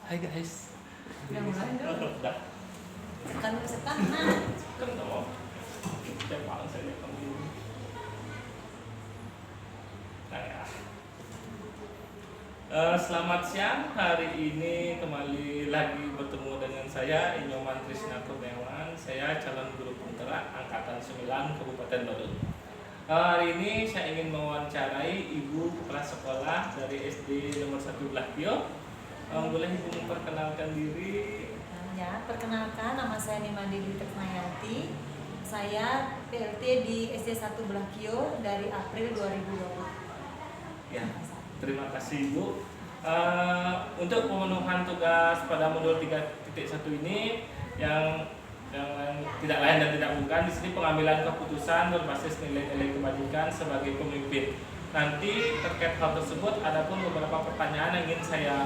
Hai guys. Udah mulai dong. Udah. Kan Kan nggak mau. Udah malam saya kamu. Nah ya. Selamat siang. Hari ini kembali lagi bertemu dengan saya Inyoman Trisna Kurniawan. Saya calon guru penggerak angkatan 9 Kabupaten Badung. Hari ini saya ingin mewawancarai Ibu Kepala Sekolah dari SD nomor 1 Blakio. Boleh Ibu memperkenalkan diri? Ya, perkenalkan nama saya Nimadi Dwi Tresnayanti. Saya PLT di SD 1 Blakio dari April 2020. Ya, terima kasih Ibu. Untuk pemenuhan tugas pada modul 3.1 ini yang tidak lain dan tidak bukan, di sini pengambilan keputusan berbasis nilai-nilai kebajikan sebagai pemimpin. Nanti terkait hal tersebut ada pun beberapa pertanyaan yang ingin saya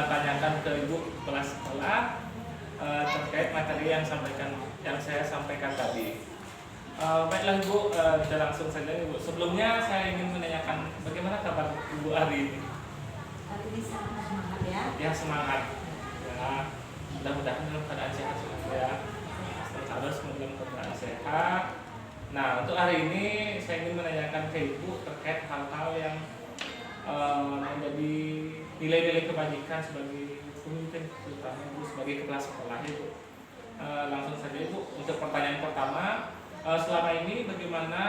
tanyakan ke Ibu Kepala Sekolah terkait materi yang saya sampaikan tadi. Baiklah Ibu, kita langsung saja Ibu. Sebelumnya saya ingin menanyakan bagaimana kabar Ibu hari ini? Hari ini sangat semangat ya. Ya, semangat. Ya, mudah-mudahan dalam keadaan sehat semua ya. Harus dalam keadaan sehat. Nah, untuk hari ini saya ingin menanyakan ke Ibu terkait hal-hal yang menjadi nilai-nilai kebajikan sebagai pemimpin, terutama Ibu sebagai kepala sekolah Ibu. Langsung saja Ibu, untuk pertanyaan pertama, selama ini bagaimana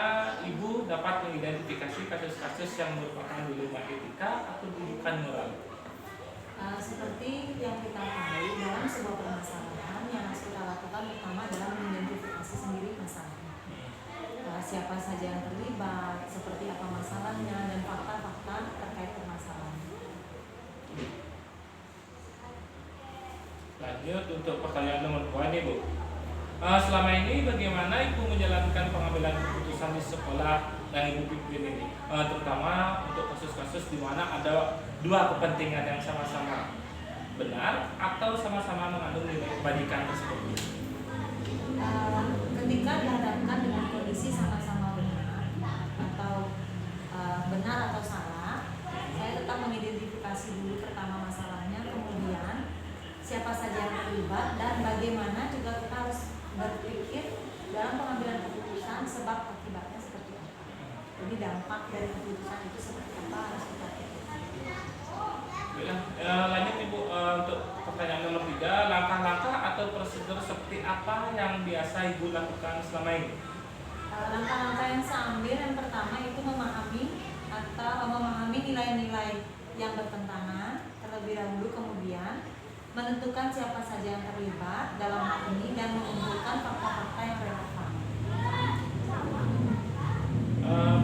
Ibu dapat mengidentifikasi kasus-kasus yang merupakan dilema etika atau didikan moral? Seperti yang kita tahu, dalam sebuah permasalahan yang harus kita lakukan pertama adalah mengidentifikasi sendiri masalahnya. Siapa saja yang terlibat, seperti apa masalahnya, dan fakta-fakta terkait permasalahan. Lanjut untuk pertanyaan nomor 2 nih Bu. Selama ini bagaimana Ibu menjalankan pengambilan keputusan di sekolah yang Ibu pimpin ini, terutama untuk kasus-kasus di mana ada dua kepentingan yang sama-sama benar atau sama-sama mengandung nilai kebajikan tersebut? Ketika dihadapkan dengan kondisi sama-sama benar atau salah, saya tetap mengidentifikasi dulu pertama masalahnya, kemudian siapa saja yang terlibat, dan bagaimana juga kita harus berpikir dalam pengambilan keputusan sebab akibatnya seperti apa. Jadi dampak dari keputusan itu seperti apa harus kita pikirkan. Lanjut Ibu, untuk pertanyaan nomor 3, langkah-langkah atau prosedur seperti apa yang biasa Ibu lakukan selama ini? Langkah-langkah yang saya ambil yang pertama itu memahami nilai-nilai yang bertentangan terlebih dahulu, kemudian menentukan siapa saja yang terlibat dalam hal ini dan mengumpulkan fakta-fakta yang relevan.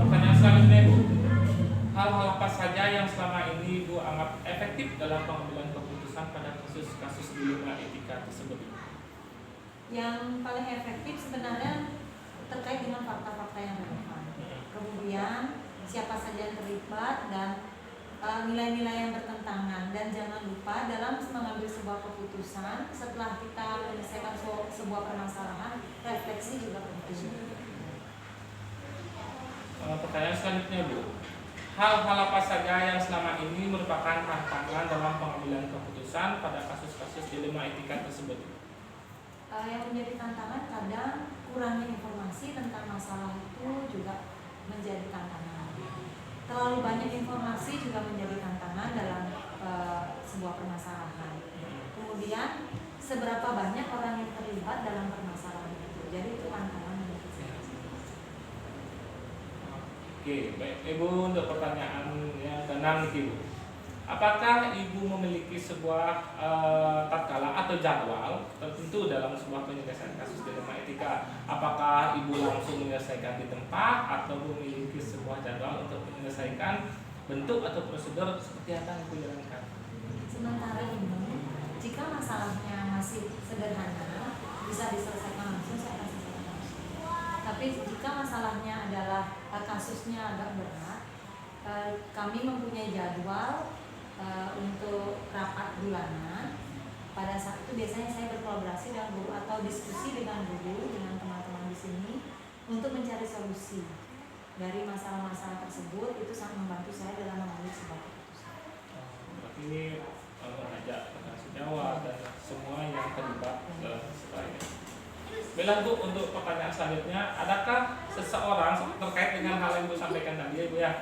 Pertanyaan selanjutnya Ibu, hal-hal apa saja yang selama ini Ibu anggap efektif dalam pengambilan keputusan pada kasus-kasus dilema etika tersebut? Yang paling efektif sebenarnya terkait dengan fakta-fakta yang relevan. Kemudian siapa saja yang terlibat dan nilai-nilai yang bertentangan, dan jangan lupa dalam mengambil sebuah keputusan setelah kita menyelesaikan sebuah permasalahan, refleksi juga penting. Pertanyaan selanjutnya Bu, hal-hal apa saja yang selama ini merupakan tantangan dalam pengambilan keputusan pada kasus-kasus dilema etika tersebut? Yang menjadi tantangan kadang kurangnya informasi tentang masalah itu juga menjadi tantangan. Terlalu banyak informasi juga menjadi tantangan dalam sebuah permasalahan. Kemudian seberapa banyak orang yang terlibat dalam permasalahan itu, jadi itu tantangan. Oke, baik Ibu, untuk pertanyaan yang ke-6 Ibu, apakah Ibu memiliki sebuah tatkala atau jadwal tertentu dalam sebuah penyelesaian kasus dilema etika? Apakah Ibu langsung menyelesaikan di tempat atau memiliki sebuah jadwal untuk menyelesaikan bentuk atau prosedur seperti apa yang Ibu jalankan? Sementara ini, jika masalahnya masih sederhana, bisa diselesaikan langsung, saya akan selesaikan langsung. Tapi jika masalahnya adalah kasusnya agak berat, kami mempunyai jadwal untuk rapat bulanan. Pada saat itu biasanya saya berkolaborasi dengan guru atau diskusi dengan guru, dengan teman-teman di sini untuk mencari solusi dari masalah-masalah tersebut. Itu sangat membantu saya dalam mengambil sebuah keputusan. Berarti ini mengajak Baiklah Bu, untuk pertanyaan selanjutnya, adakah seseorang terkait dengan hal yang Ibu sampaikan tadi ya Ibu ya?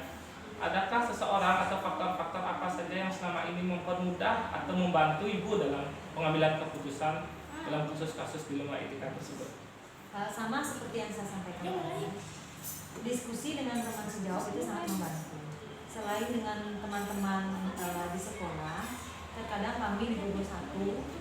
Adakah seseorang atau faktor-faktor apa saja yang selama ini mempermudah atau membantu Ibu dalam pengambilan keputusan dalam kasus-kasus dilema etika tersebut? Sama seperti yang saya sampaikan tadi, diskusi dengan teman sejauh itu sangat membantu. Selain dengan teman-teman di sekolah, terkadang kami di gugus 1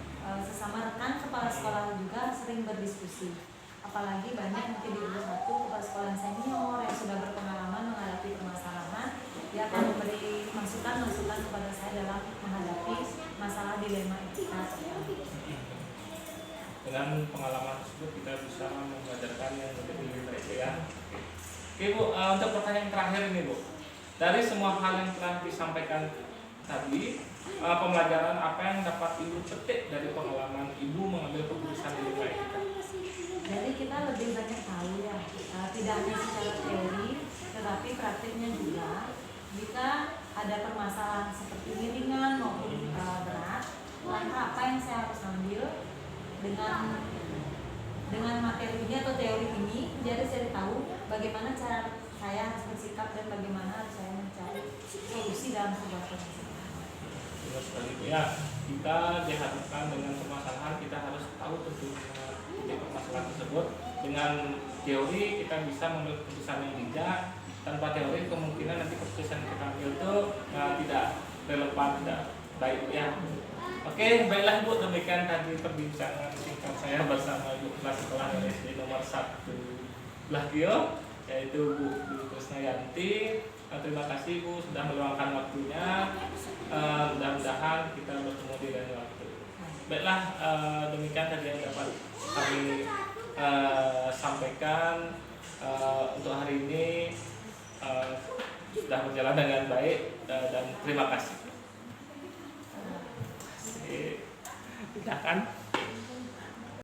sesama rekan kepala sekolah juga sering berdiskusi. Apalagi banyak mungkin di gugus 1 kepala sekolah yang senior yang sudah berpengalaman menghadapi permasalahan, dia akan memberi masukan-masukan kepada saya dalam menghadapi masalah dilema etika. Dengan pengalaman tersebut kita bisa mengajarkan yang lebih baik ya. Oke Bu, untuk pertanyaan terakhir ini Bu, dari semua hal yang telah disampaikan tadi, pembelajaran apa yang dapat Ibu petik dari pengalaman Ibu mengambil keputusan dilema etika? Jadi kita lebih banyak tahu ya, tidak hanya secara teori, tetapi praktiknya juga. Jika ada permasalahan seperti ini ringan maupun berat, langkah apa yang saya harus ambil dengan materi ini atau teori ini, jadi saya tahu bagaimana cara saya harus bersikap dan bagaimana harus saya mencari solusi dalam sebuah permasalahan. Benar sekali Bu ya, kita dihadapkan dengan permasalahan, kita harus tahu tentunya titik permasalahan tersebut. Dengan teori kita bisa mengambil keputusan yang bijak. Tanpa teori kemungkinan nanti keputusan yang kita ambil itu tidak relevan, tidak baik ya. Oke, baiklah Bu, demikian tadi perbincangan singkat saya bersama Ibu kelas sekolah SD nomor 1 Blakio, yaitu Bu Krisnayanti. Terima kasih Bu sudah meluangkan waktunya. Mudah-mudahan kita bertemu di lain waktu. Baiklah, demikian tadi yang dapat kami sampaikan untuk hari ini. Sudah berjalan dengan baik dan terima kasih. Tidak kan?